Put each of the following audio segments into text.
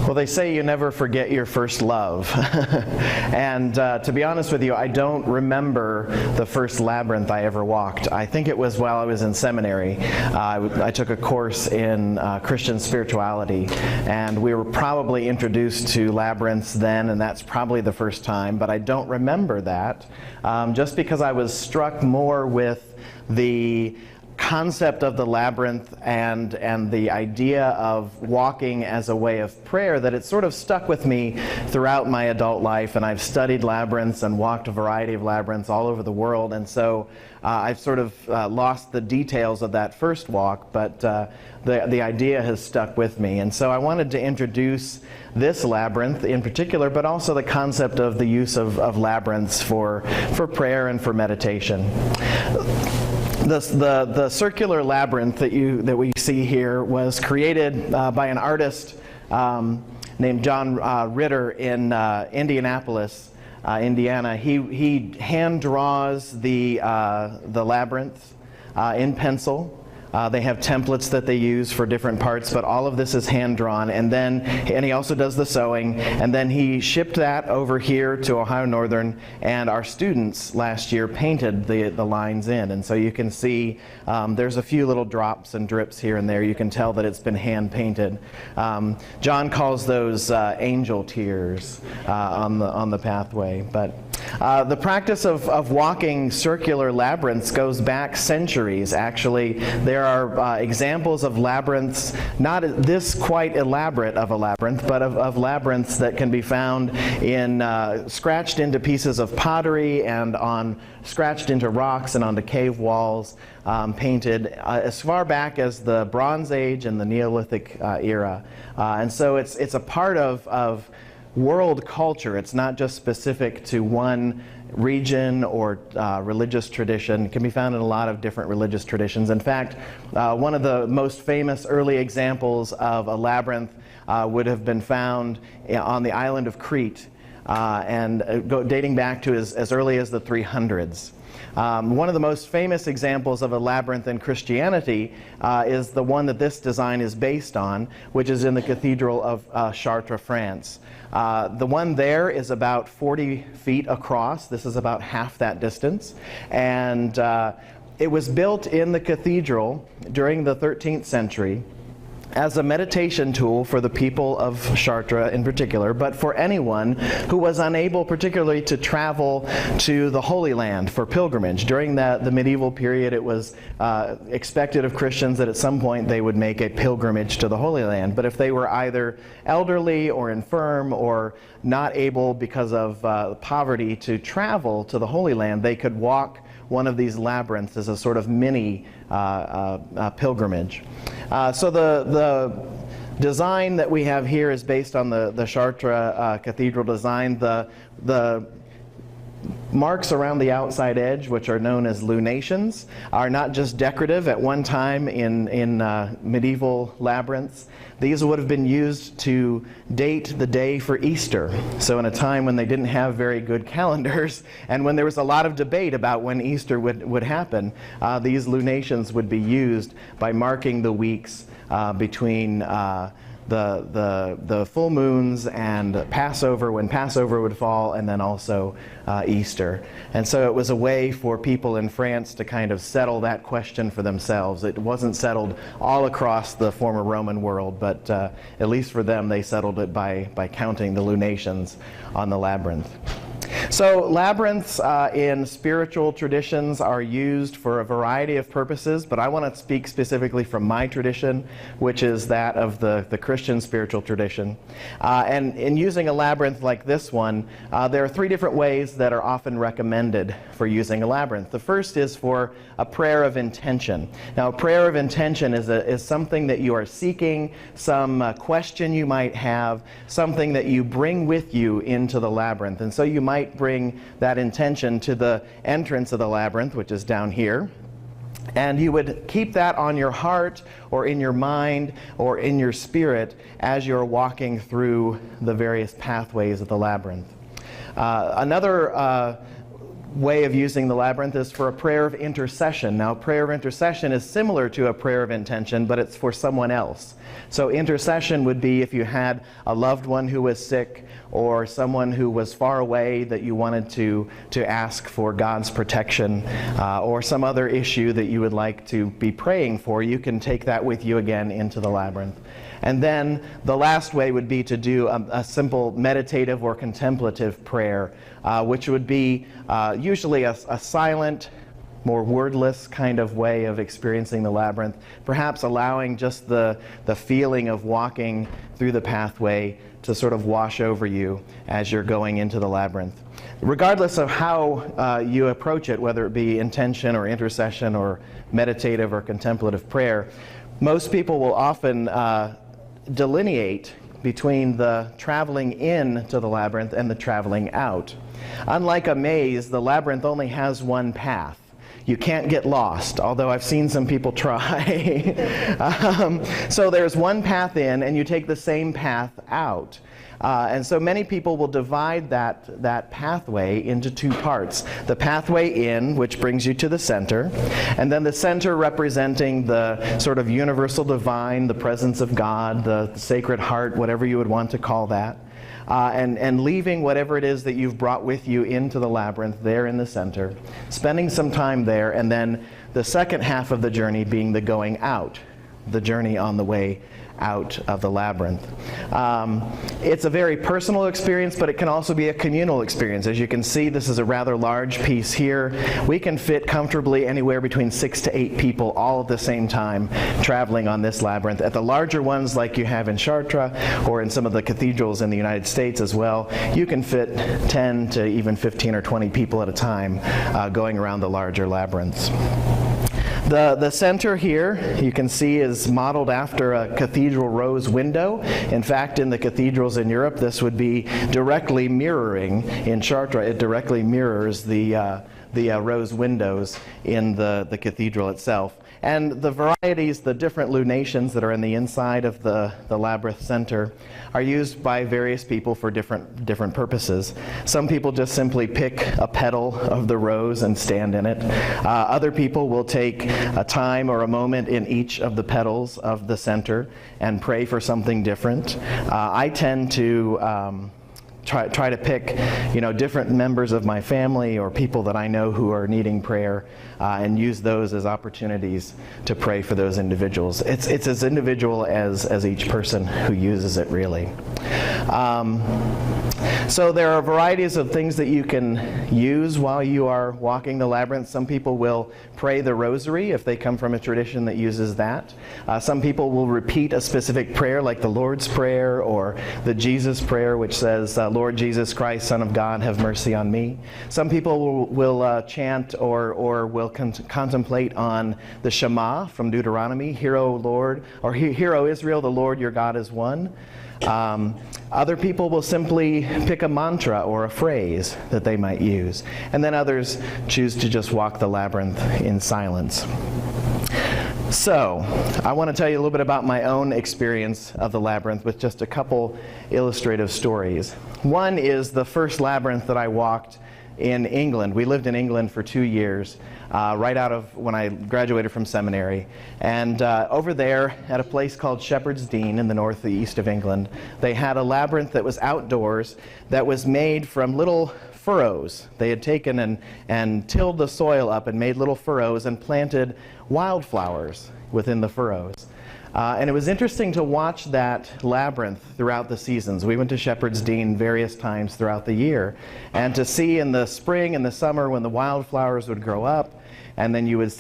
Well, they say you never forget your first love. And to be honest with you, I don't remember the first labyrinth I ever walked. I think it was while I was in seminary. I took a course in Christian spirituality, and we were probably introduced to labyrinths then, and that's probably the first time, but I don't remember that, just because I was struck more with the concept of the labyrinth and the idea of walking as a way of prayer, that it sort of stuck with me throughout my adult life, and I've studied labyrinths and walked a variety of labyrinths all over the world, and so I've sort of lost the details of that first walk, but the idea has stuck with me. And so I wanted to introduce this labyrinth in particular, but also the concept of the use of labyrinths for prayer and for meditation. The circular labyrinth that we see here was created by an artist named John Ritter in Indianapolis, Indiana. He hand draws the labyrinth in pencil. They have templates that they use for different parts, but all of this is hand drawn. And he also does the sewing. And then he shipped that over here to Ohio Northern, and our students last year painted the lines in. And so you can see there's a few little drops and drips here and there. You can tell that it's been hand painted. John calls those angel tears on the pathway. But the practice of walking circular labyrinths goes back centuries, actually. There are examples of labyrinths, not this quite elaborate of a labyrinth, but of labyrinths that can be found in scratched into pieces of pottery and scratched into rocks and onto cave walls, painted as far back as the Bronze Age and the Neolithic era. And so it's a part of world culture. It's not just specific to one region or religious tradition. It can be found in a lot of different religious traditions. In fact, one of the most famous early examples of a labyrinth would have been found on the island of Crete, dating back to as early as the 300s. One of the most famous examples of a labyrinth in Christianity is the one that this design is based on, which is in the Cathedral of Chartres, France. The one there is about 40 feet across. This is about half that distance. And it was built in the cathedral during the 13th century as a meditation tool for the people of Chartres in particular, but for anyone who was unable particularly to travel to the Holy Land for pilgrimage. During the medieval period, it was expected of Christians that at some point they would make a pilgrimage to the Holy Land. But if they were either elderly or infirm or not able because of poverty to travel to the Holy Land, they could walk one of these labyrinths as a sort of mini pilgrimage. So the design that we have here is based on the Chartres cathedral design. The marks around the outside edge, which are known as lunations, are not just decorative. At one time in medieval labyrinths, these would have been used to date the day for Easter. So in a time when they didn't have very good calendars, and when there was a lot of debate about when Easter would happen, these lunations would be used by marking the weeks between the full moons and Passover, when Passover would fall, and then also Easter. And so it was a way for people in France to kind of settle that question for themselves. It wasn't settled all across the former Roman world, but at least for them, they settled it by counting the lunations on the labyrinth. So labyrinths in spiritual traditions are used for a variety of purposes, but I want to speak specifically from my tradition, which is that of the Christian spiritual tradition. And in using a labyrinth like this one, there are three different ways that are often recommended for using a labyrinth. The first is for a prayer of intention. Now, a prayer of intention is something that you are seeking, some question you might have, something that you bring with you into the labyrinth. And so you might bring that intention to the entrance of the labyrinth, which is down here, and you would keep that on your heart or in your mind or in your spirit as you're walking through the various pathways of the labyrinth. Another way of using the labyrinth is for a prayer of intercession. Now, prayer of intercession is similar to a prayer of intention, but it's for someone else. So intercession would be if you had a loved one who was sick or someone who was far away that you wanted to ask for God's protection, or some other issue that you would like to be praying for. You can take that with you again into the labyrinth. And then the last way would be to do a simple meditative or contemplative prayer, which would be usually a silent, more wordless kind of way of experiencing the labyrinth, perhaps allowing just the feeling of walking through the pathway to sort of wash over you as you're going into the labyrinth. Regardless of how you approach it, whether it be intention or intercession or meditative or contemplative prayer, most people will often delineate between the traveling in to the labyrinth and the traveling out. Unlike a maze, the labyrinth only has one path. You can't get lost, although I've seen some people try. So there's one path in, and you take the same path out. And so many people will divide that pathway into two parts. The pathway in, which brings you to the center, and then the center representing the sort of universal divine, the presence of God, the Sacred Heart, whatever you would want to call that. And leaving whatever it is that you've brought with you into the labyrinth there in the center, spending some time there, and then the second half of the journey being the going out, the journey on the way out of the labyrinth. It's a very personal experience, but it can also be a communal experience. As you can see, this is a rather large piece here. We can fit comfortably anywhere between 6 to 8 people all at the same time traveling on this labyrinth. At the larger ones, like you have in Chartres or in some of the cathedrals in the United States as well, you can fit 10 to even 15 or 20 people at a time going around the larger labyrinths. The center here, you can see, is modeled after a cathedral rose window. In fact, in the cathedrals in Europe, this would be directly mirroring, in Chartres, it directly mirrors the rose windows in the cathedral itself. And the varieties, the different lunations that are in the inside of the labyrinth center are used by various people for different purposes. Some people just simply pick a petal of the rose and stand in it. Other people will take a time or a moment in each of the petals of the center and pray for something different. I tend to try to pick, different members of my family or people that I know who are needing prayer, and use those as opportunities to pray for those individuals. It's as individual as each person who uses it, really. So there are varieties of things that you can use while you are walking the labyrinth. Some people will pray the rosary if they come from a tradition that uses that. Some people will repeat a specific prayer like the Lord's Prayer or the Jesus Prayer, which says, Lord Jesus Christ, Son of God, have mercy on me. Some people will chant or will contemplate on the Shema from Deuteronomy, Hear, O Lord, or Hear, O Israel, the Lord your God is one. Other people will simply pick a mantra or a phrase that they might use. And then others choose to just walk the labyrinth in silence. So, I want to tell you a little bit about my own experience of the labyrinth with just a couple illustrative stories. One is the first labyrinth that I walked in England. We lived in England for 2 years, right out of when I graduated from seminary. And over there at a place called Shepherd's Dean in the northeast of England, they had a labyrinth that was outdoors that was made from little furrows. They had taken and tilled the soil up and made little furrows and planted wildflowers within the furrows. And it was interesting to watch that labyrinth throughout the seasons. We went to Shepherd's Dean various times throughout the year, and to see in the spring and the summer when the wildflowers would grow up, and then you would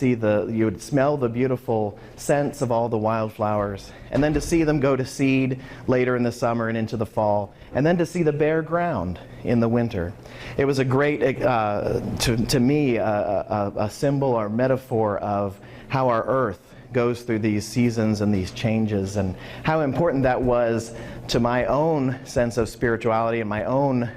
smell the beautiful scents of all the wildflowers, and then to see them go to seed later in the summer and into the fall, and then to see the bare ground in the winter. It was a great, to me, a symbol or metaphor of how our earth goes through these seasons and these changes, and how important that was to my own sense of spirituality and my own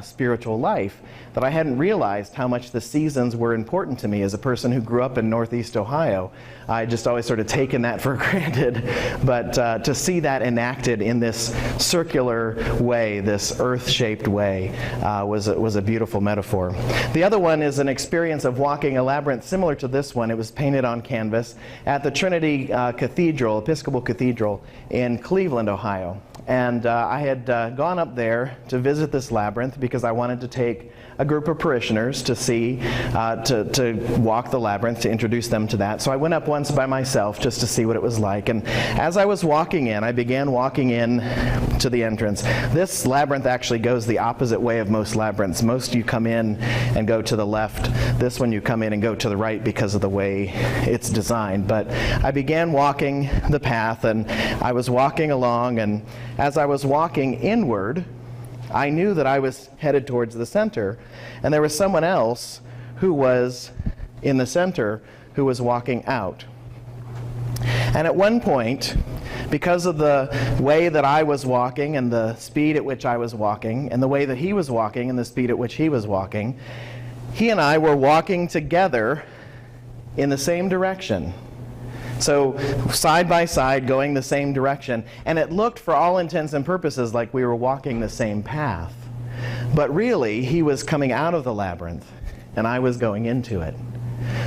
spiritual life that I hadn't realized how much the seasons were important to me as a person who grew up in Northeast Ohio. I just always sort of taken that for granted, but to see that enacted in this circular way, this earth-shaped way, was a beautiful metaphor. The other one is an experience of walking a labyrinth similar to this one. It was painted on canvas at the Trinity Cathedral, Episcopal Cathedral in Cleveland, Ohio. And I had gone up there to visit this labyrinth because I wanted to take a group of parishioners to see, to walk the labyrinth, to introduce them to that. So I went up once by myself just to see what it was like. And as I was walking in, I began walking in to the entrance. This labyrinth actually goes the opposite way of most labyrinths. Most you come in and go to the left. This one you come in and go to the right because of the way it's designed. But I began walking the path, and I was walking along, and as I was walking inward, I knew that I was headed towards the center, and there was someone else who was in the center who was walking out. And at one point, because of the way that I was walking and the speed at which I was walking, and the way that he was walking and the speed at which he was walking, he and I were walking together in the same direction. So side by side, going the same direction, and it looked for all intents and purposes like we were walking the same path. But really, he was coming out of the labyrinth, and I was going into it.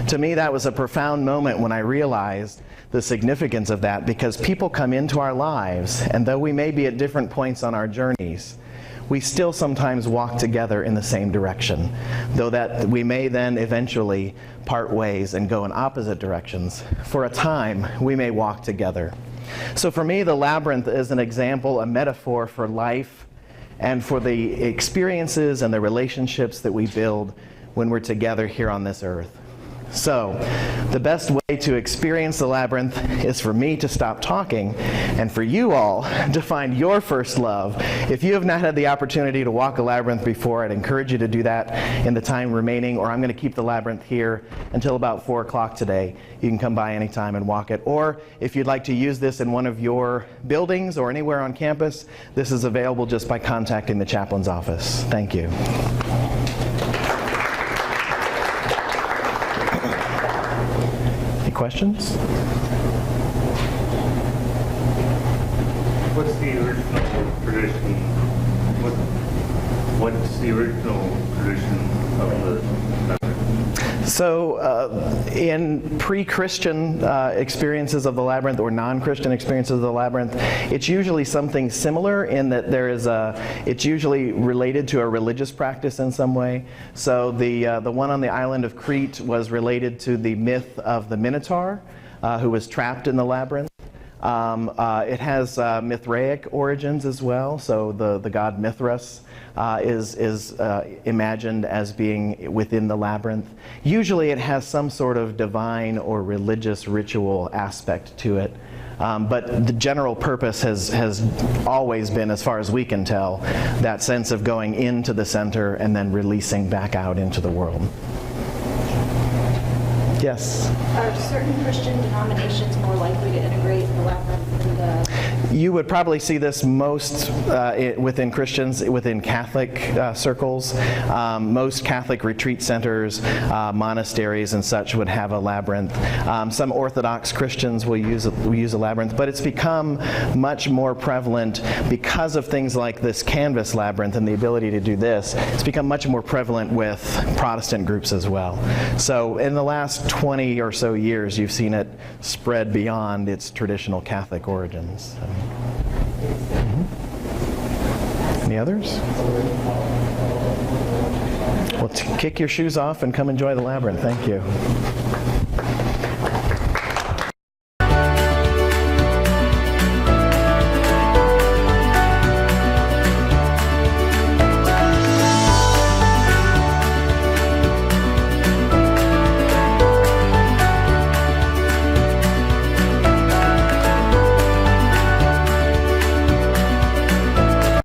To me, that was a profound moment when I realized the significance of that, because people come into our lives, and though we may be at different points on our journeys, we still sometimes walk together in the same direction, though that we may then eventually part ways and go in opposite directions. For a time, we may walk together. So for me, the labyrinth is an example, a metaphor for life and for the experiences and the relationships that we build when we're together here on this earth. So, the best way to experience the labyrinth is for me to stop talking and for you all to find your first love. If you have not had the opportunity to walk a labyrinth before, I'd encourage you to do that in the time remaining, or I'm going to keep the labyrinth here until about 4 o'clock today. You can come by anytime and walk it. Or if you'd like to use this in one of your buildings or anywhere on campus, this is available just by contacting the chaplain's office. Thank you. Questions? What's the original tradition? What's the original tradition of the labyrinth? So, in pre-Christian experiences of the labyrinth or non-Christian experiences of the labyrinth, it's usually something similar in that there is it's usually related to a religious practice in some way. So the one on the island of Crete was related to the myth of the Minotaur, who was trapped in the labyrinth. It has Mithraic origins as well. So the god Mithras is imagined as being within the labyrinth. Usually it has some sort of divine or religious ritual aspect to it. But the general purpose has always been, as far as we can tell, that sense of going into the center and then releasing back out into the world. Yes? Are certain Christian denominations more likely to integrate the labyrinth in the... You would probably see this most within Christians, within Catholic circles. Most Catholic retreat centers, monasteries and such would have a labyrinth. Some Orthodox Christians will use a labyrinth, but it's become much more prevalent because of things like this canvas labyrinth and the ability to do this. It's become much more prevalent with Protestant groups as well. So in the last 20 or so years, you've seen it spread beyond its traditional Catholic origins. So. Any others? Well, kick your shoes off and come enjoy the labyrinth. Thank you.